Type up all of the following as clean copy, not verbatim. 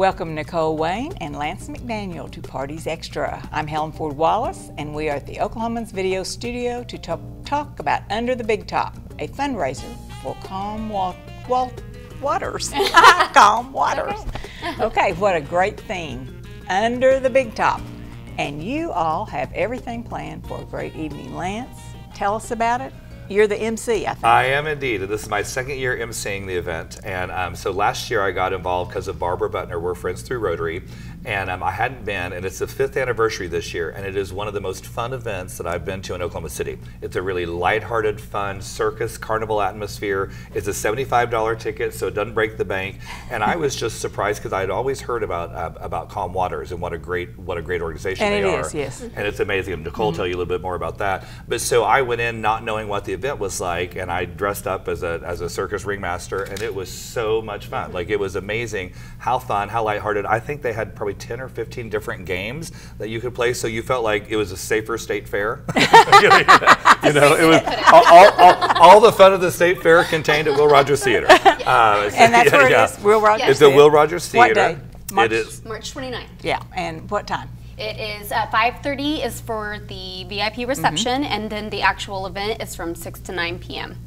Welcome Nicole Wayne and Lance McDaniel to Parties Extra. I'm Helen Ford Wallace, and we are at the Oklahoman's video studio to talk about Under the Big Top, a fundraiser for calm waters. Calm waters. Okay, what a great theme. Under the Big Top. And you all have everything planned for a great evening. Lance, tell us about it. You're the MC, I think. I am indeed. This is my second year emceeing the event. And so last year I got involved because of Barbara Butner. We're friends through Rotary. And I hadn't been, and it's the 5th anniversary this year, and it is one of the most fun events that I've been to in Oklahoma City. It's a really lighthearted, fun circus carnival atmosphere. It's a $75 ticket, so it doesn't break the bank. And I was just surprised because I'd always heard about Calm Waters and what a great organization they are. And it is, yes. And it's amazing. And Nicole will tell you a little bit more about that. But so I went in not knowing what the event was like, and I dressed up as a circus ringmaster, and it was so much fun. Like, it was amazing how fun, how lighthearted. I think they had probably 10 or 15 different games that you could play, so you felt like it was a safer state fair. You know, it was all the fun of the state fair contained at Will Rogers Theater. And that's where it is, Will Rogers It's at Will Rogers Theater. What day? March? It is March 29th. Yeah, and what time? It is 5:30 is for the VIP reception, and then the actual event is from 6 to 9 p.m.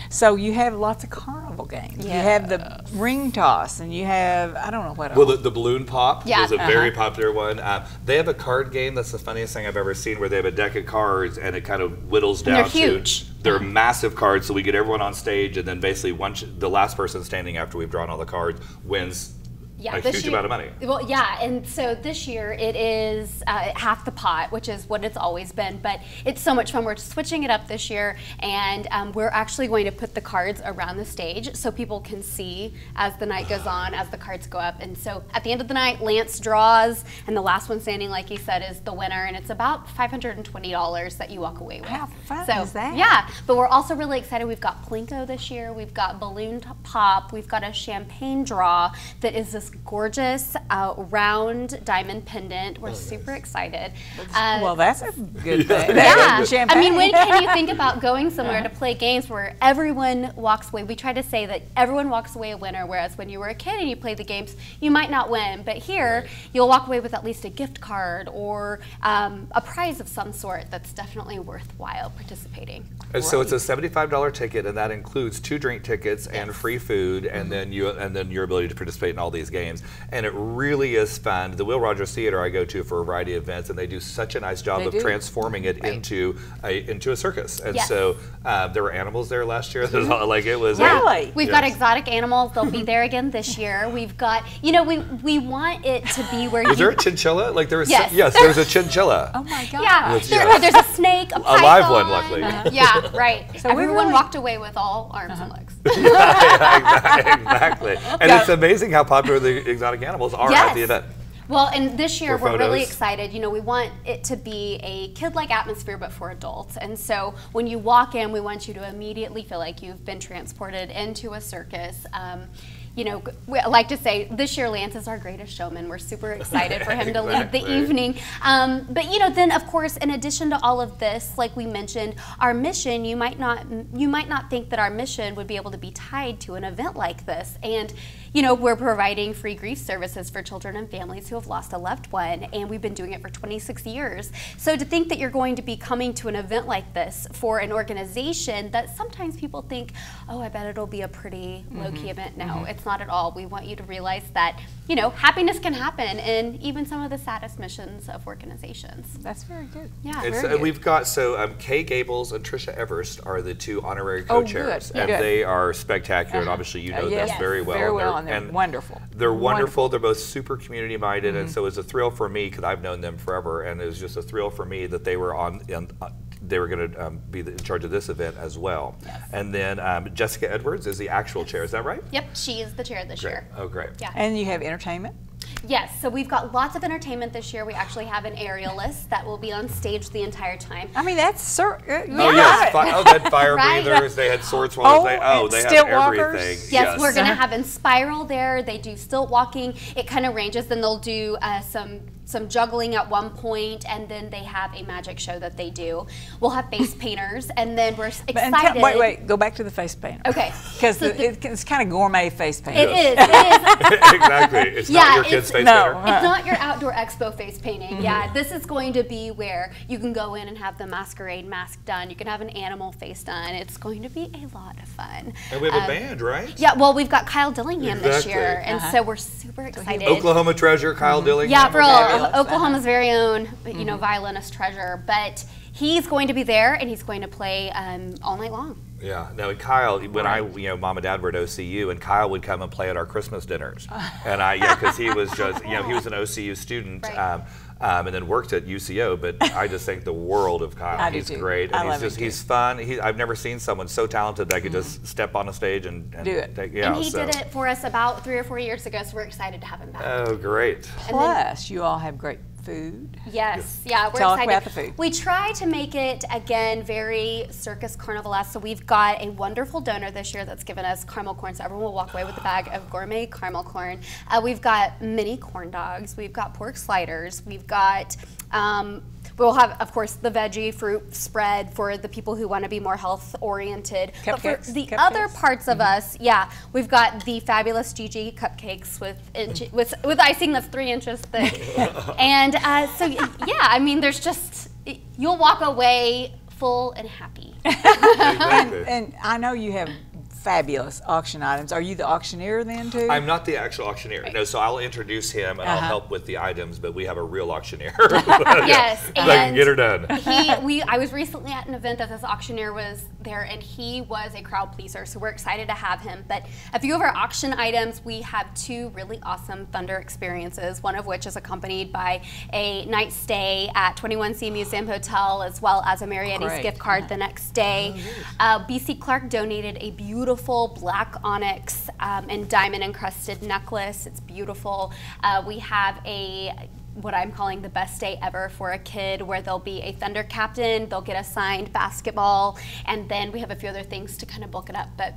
So you have lots of carnival games. You have the ring toss, and you have, I don't know what else. Well, the balloon pop is a very Uh-huh. popular one. They have a card game that's the funniest thing I've ever seen, where they have a deck of cards and it kind of whittles down they're huge. They're massive cards, so we get everyone on stage, and then basically the last person standing after we've drawn all the cards wins a huge amount of money. Well, yeah, and so this year it is half the pot, which is what it's always been, but it's so much fun. We're switching it up this year, and we're actually going to put the cards around the stage so people can see as the night goes on, as the cards go up. And so at the end of the night, Lance draws, and the last one standing, like he said, is the winner, and it's about $520 that you walk away with. How fun is that? Yeah, but we're also really excited. We've got Plinko this year, we've got balloon pop, we've got a champagne draw that is this gorgeous round diamond pendant. We're super excited. Well, that's a good thing. Yeah, Champagne. I mean, when can you think about going somewhere to play games where everyone walks away? We try to say that everyone walks away a winner, whereas when you were a kid and you played the games, you might not win. But here, you'll walk away with at least a gift card or a prize of some sort that's definitely worthwhile participating. And so it's a $75 ticket, and that includes 2 drink tickets and free food, and then your ability to participate in all these games. And it really is fun. The Will Rogers Theater I go to for a variety of events, and they do such a nice job of transforming it into a circus. And so there were animals there last year. Like, it was really. We've got exotic animals. They'll be there again this year. We've got, you know, we want it to be where Was there a chinchilla? Like, there was Yes. there was a chinchilla. Oh my God. Yeah, there's a snake, a python. live one, luckily. Yeah, right. So everyone walked away with all arms and legs. Exactly. And it's amazing how popular the exotic animals are at the event. Well, and this year For we're really photos. excited. You know, we want it to be a kid-like atmosphere, but for adults. And so when you walk in, we want you to immediately feel like you've been transported into a circus. You know, I like to say this year Lance is our greatest showman. We're super excited for him to lead the evening. But you know, then of course, in addition to all of this, like we mentioned, our mission, you might not think that our mission would be able to be tied to an event like this. And you know, we're providing free grief services for children and families who have lost a loved one, and we've been doing it for 26 years. So to think that you're going to be coming to an event like this for an organization that sometimes people think, oh, I bet it'll be a pretty low-key event. No, it's not at all. We want you to realize that, you know, happiness can happen in even some of the saddest missions of organizations. That's very good. Yeah, very good. We've got, Kay Gables and Trisha Everest are the 2 honorary co-chairs. Good. And Good. they are spectacular, and obviously you know them very well. Very well, and they're wonderful. They're wonderful. They're both super community-minded, and so it was a thrill for me, because I've known them forever, and it was just a thrill for me that they were they were going to be in charge of this event as well. Yes. And then Jessica Edwards is the actual chair. Is that right? Yep, she is the chair this year. Oh, great. Yeah. And you have entertainment? Yes, so we've got lots of entertainment this year. We actually have an aerialist that will be on stage the entire time. I mean, that's Oh, yes. They had fire Right. breathers. They had sword swallowers. They have stilt walkers. everything. Yes, we're going to have Inspiral there. They do stilt walking. It kind of ranges. Then they'll do some some juggling at one point, and then they have a magic show that they do. We'll have face painters, and then we're excited. Wait, go back to the face painter. Okay. Because it's kind of gourmet face painting. It is. Exactly. It's not your kid's face painter. It's not your outdoor expo face painting. Yeah, this is going to be where you can go in and have the masquerade mask done. You can have an animal face done. It's going to be a lot of fun. And we have a band, right? Yeah, well, we've got Kyle Dillingham this year, and so we're super excited. Oklahoma treasure, Kyle Dillingham. Yeah, for Oklahoma's very own, violinist treasure. But he's going to be there, and he's going to play all night long. Yeah. Now, Kyle, when Mom and Dad were at OCU, and Kyle would come and play at our Christmas dinners, and because he was just, he was an OCU student. Right. And then worked at UCO, but I just think the world of Kyle. He's great, and he's fun. I've never seen someone so talented that could just step on a stage and do it. And he did it for us about 3 or 4 years ago, so we're excited to have him back. Oh, great! Plus, you all have great food. Yes, yeah, we're Tell excited. Us about the food. We try to make it, again, very circus carnivalesque. So we've got a wonderful donor this year that's given us caramel corn, so everyone will walk away with a bag of gourmet caramel corn. We've got mini corn dogs. We've got pork sliders. We've got we'll have, of course, the veggie fruit spread for the people who want to be more health oriented. But for the other parts of us, we've got the fabulous Gigi cupcakes with icing that's 3 inches thick. And I mean, there's just, you'll walk away full and happy. And I know you have fabulous auction items. Are you the auctioneer then too? I'm not the actual auctioneer. Right. No, so I'll introduce him and I'll help with the items, but we have a real auctioneer. Yes, and I can get her done. I was recently at an event that this auctioneer was there, and he was a crowd pleaser, so we're excited to have him. But a few of our auction items, we have 2 really awesome Thunder experiences, one of which is accompanied by a night stay at 21C Museum Hotel, as well as a Marietta's gift card the next day. BC Clark donated a beautiful black onyx and diamond encrusted necklace. It's beautiful. We have what I'm calling the best day ever for a kid, where there'll be a Thunder captain, they'll get a signed basketball, and then we have a few other things to kind of bulk it up. But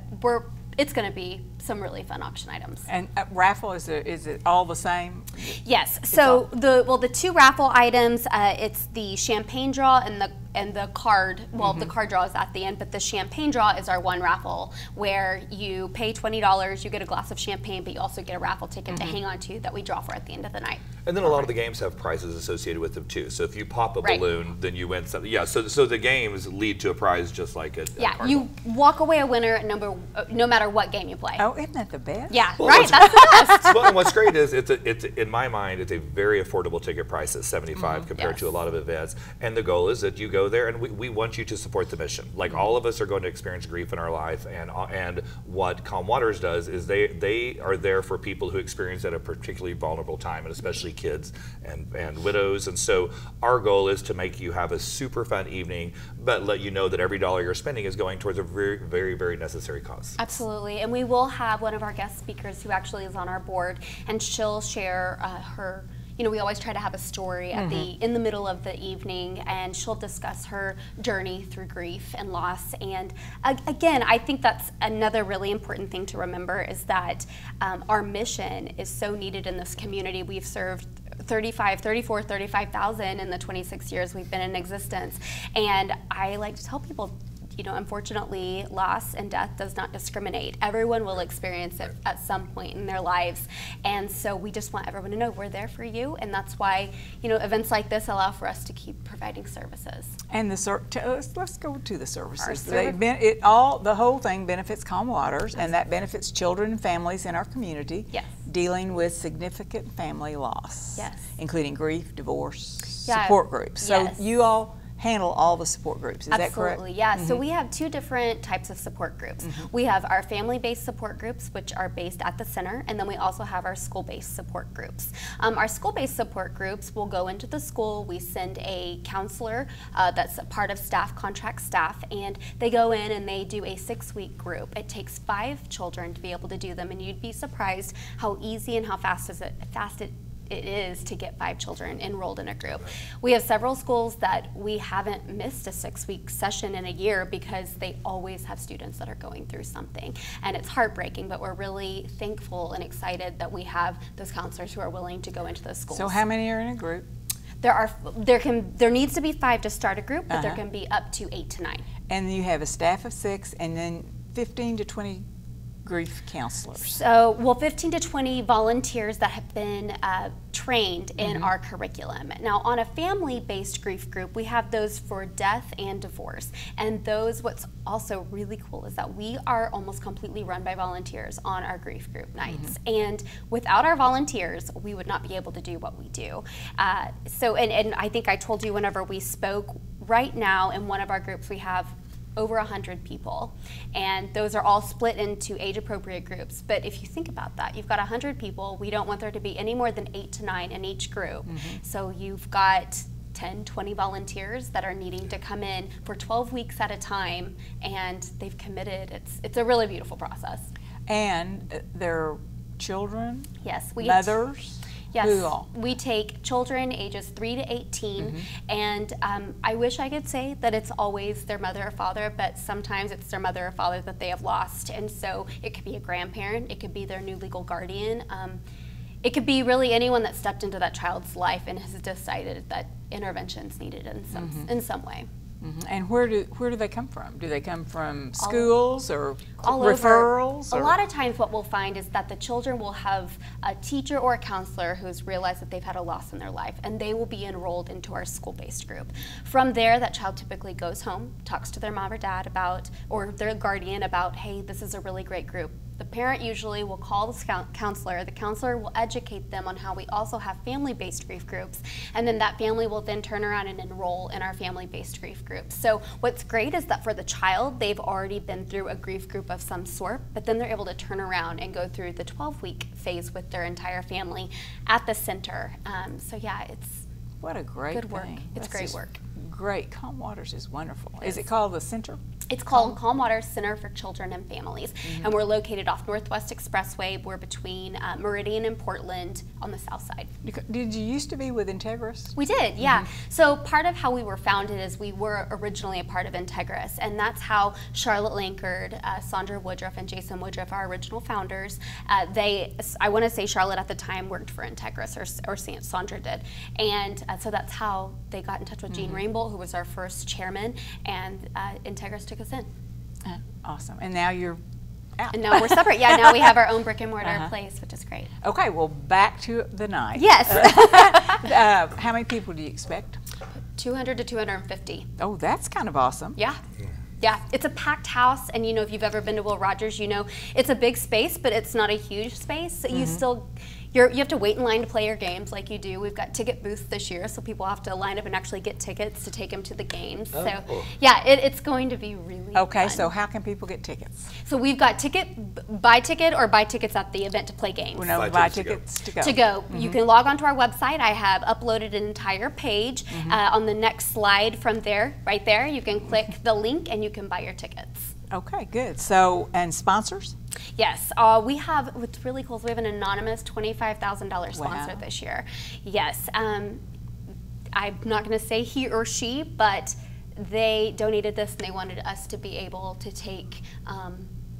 it's going to be some really fun auction items. And raffle, is it all the same? Yes. So the 2 raffle items, it's the champagne draw and the card. Well, the card draw is at the end, but the champagne draw is our one raffle where you pay $20, you get a glass of champagne, but you also get a raffle ticket to hang on to that we draw for at the end of the night. And then a lot of the games have prizes associated with them too. So if you pop a balloon, then you win something. Yeah. So the games lead to a prize just like a carnival. You walk away a winner no matter what game you play. Oh, isn't that the best? Yeah, right. That's the best. Well, and what's great is it's in my mind it's a very affordable ticket price at $75 compared to a lot of events. And the goal is that you go there, and we want you to support the mission. Like all of us are going to experience grief in our life, and what Calm Waters does is they are there for people who experience at a particularly vulnerable time, and especially kids and widows. And so our goal is to make you have a super fun evening, but let you know that every dollar you're spending is going towards a very, very, very necessary cause. Absolutely. And we will have one of our guest speakers who actually is on our board, and she'll share her. We always try to have a story at in the middle of the evening, and she'll discuss her journey through grief and loss. And again, I think that's another really important thing to remember, is that our mission is so needed in this community. We've served 35,000 in the 26 years we've been in existence. And I like to tell people, unfortunately, loss and death does not discriminate. Everyone will experience it at some point in their lives. And so we just want everyone to know we're there for you. And that's why, events like this allow for us to keep providing services. And let's go to the services. The whole thing benefits Calm Waters, and that benefits children and families in our community dealing with significant family loss, including grief, divorce, support groups. So you all handle all the support groups, is that correct? Absolutely, yeah. So we have 2 different types of support groups. We have our family-based support groups, which are based at the center, and then we also have our school-based support groups. Our school-based support groups will go into the school. We send a counselor that's a part of staff, contract staff, and they go in and they do a 6-week group. It takes 5 children to be able to do them, and you'd be surprised how easy and how fast it it is to get 5 children enrolled in a group. We have several schools that we haven't missed a 6-week session in a year because they always have students that are going through something. And it's heartbreaking, but we're really thankful and excited that we have those counselors who are willing to go into those schools. So how many are in a group? There needs to be 5 to start a group, but there can be up to 8 to 9. And you have a staff of 6 and then 15 to 20 grief counselors. So, well, 15 to 20 volunteers that have been trained in our curriculum. Now, on a family-based grief group, we have those for death and divorce. And those, what's also really cool is that we are almost completely run by volunteers on our grief group nights. And without our volunteers, we would not be able to do what we do. And I think I told you whenever we spoke, right now in one of our groups, we have over 100 people, and those are all split into age-appropriate groups. But if you think about that, you've got 100 people. We don't want there to be any more than 8 to 9 in each group. So you've got 10, 20 volunteers that are needing to come in for 12 weeks at a time, and they've committed. It's a really beautiful process. And they're children, yes, mothers. Yes, who all? We take children ages 3 to 18, and I wish I could say that it's always their mother or father, but sometimes it's their mother or father that they have lost, and so it could be a grandparent, it could be their new legal guardian, it could be really anyone that stepped into that child's life and has decided that intervention's needed in some way. And where do they come from? Do they come from schools or all referrals? A lot of times what we'll find is that the children will have a teacher or a counselor who's realized that they've had a loss in their life, and they will be enrolled into our school-based group. From there, that child typically goes home, talks to their mom or dad about, or their guardian about, hey, this is a really great group. The parent usually will call the counselor. The counselor will educate them on how we also have family-based grief groups, and then that family will then turn around and enroll in our family-based grief groups. So what's great is that for the child, they've already been through a grief group of some sort, but then they're able to turn around and go through the 12-week phase with their entire family at the center. So yeah, it's what a great good work. thing. It's great work. Great. Calm Waters is wonderful. Is it called the Center? It's called Calm Waters Center for Children and Families, and we're located off Northwest Expressway. We're between Meridian and Portland on the south side. Did you used to be with Integris? We did, yeah. So part of how we were founded is we were originally a part of Integris, and that's how Charlotte Lankard, Sandra Woodruff, and Jason Woodruff, our original founders, I want to say Charlotte at the time worked for Integris, or Sandra did, and so that's how they got in touch with Gene Rainbow, who was our first chairman, and Integris took us in. Awesome. And now you're out. And now we're separate. Yeah, now we have our own brick and mortar place, which is great. Okay, well, back to the night. Yes. How many people do you expect? 200 to 250. Oh, that's kind of awesome. Yeah. Yeah, it's a packed house, and you know, if you've ever been to Will Rogers, you know it's a big space, but it's not a huge space. So you still, you have to wait in line to play your games like you do. We've got ticket booths this year, so people have to line up and actually get tickets to take them to the games. Oh, so cool. yeah, it's going to be really Okay, fun. so how can people get tickets? So we've got buy ticket or buy tickets at the event to play games. Well, no, buy tickets to go. To go. You can log onto our website. I have uploaded an entire page. On the next slide from there, right there, you can click the link and you can buy your tickets. Okay, good. So, and sponsors? Yes, we have, what's really cool is we have an anonymous $25,000 sponsor this year. Yes, I'm not going to say he or she, but they donated this and they wanted us to be able to take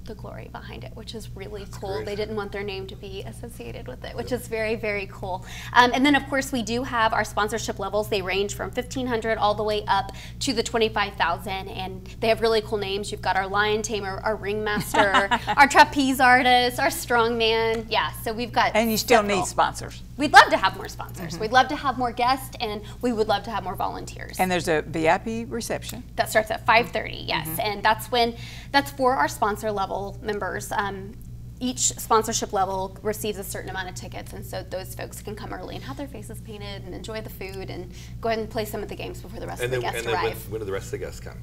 the glory behind it, which is really cool. Great. They didn't want their name to be associated with it, which is very, very cool. And then of course we do have our sponsorship levels. They range from $1,500 all the way up to the $25,000, and they have really cool names. You've got our lion tamer, our ringmaster, our trapeze artist, our strongman. Yeah, so we've got And you still several. need sponsors. We'd love to have more sponsors. We'd love to have more guests, and we would love to have more volunteers. And there's a VIP reception. That starts at 5:30, yes, and that's for our sponsor level members. Each sponsorship level receives a certain amount of tickets, and so those folks can come early and have their faces painted and enjoy the food and go ahead and play some of the games before the rest of the guests arrive. When do the rest of the guests come?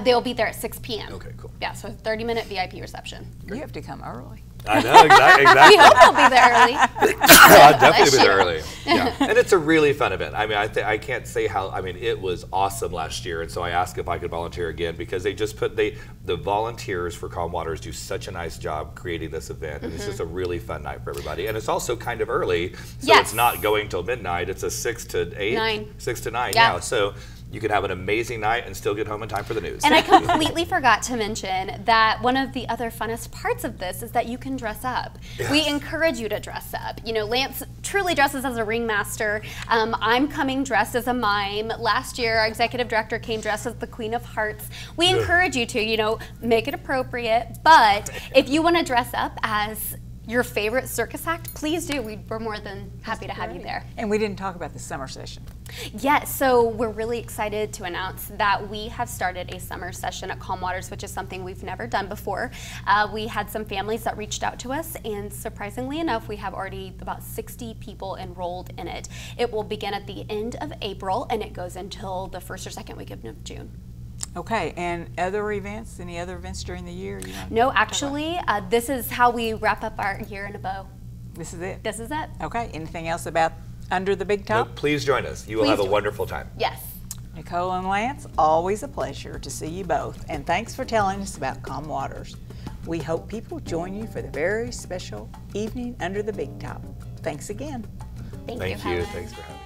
They'll be there at 6 p.m. Okay, cool. Yeah, so a 30-minute VIP reception. You have to come early. I know, exactly. We hope you'll be there early. I'll definitely be there early. Yeah. And it's a really fun event. I mean, I can't say how, I mean, it was awesome last year. And so I asked if I could volunteer again because they just the volunteers for Calm Waters do such a nice job creating this event. And it's just a really fun night for everybody. And it's also kind of early. So it's not going till midnight. It's a 6 to 8? 6 to 9, yeah. So you can have an amazing night and still get home in time for the news. And I completely forgot to mention that one of the other funnest parts of this is that you can dress up. Yes. We encourage you to dress up. You know, Lance truly dresses as a ringmaster. I'm coming dressed as a mime. Last year, our executive director came dressed as the Queen of Hearts. We encourage you to, you know, make it appropriate. But if you want to dress up as your favorite circus act, please do. We're more than happy to have you there. And we didn't talk about the summer session. Yes, so we're really excited to announce that we have started a summer session at Calm Waters, which is something we've never done before. We had some families that reached out to us, and surprisingly enough, we have already about 60 people enrolled in it. It will begin at the end of April, and it goes until the first or second week of June. Okay, and other events? Any other events during the year? No, actually, this is how we wrap up our year in a bow. This is it? This is it. Okay, anything else about Under the Big Top? No, please join us. You will have a wonderful time. Yes. Nicole and Lance, always a pleasure to see you both, and thanks for telling us about Calm Waters. We hope people join you for the very special evening under the Big Top. Thanks again. Thank you. Thanks for having me.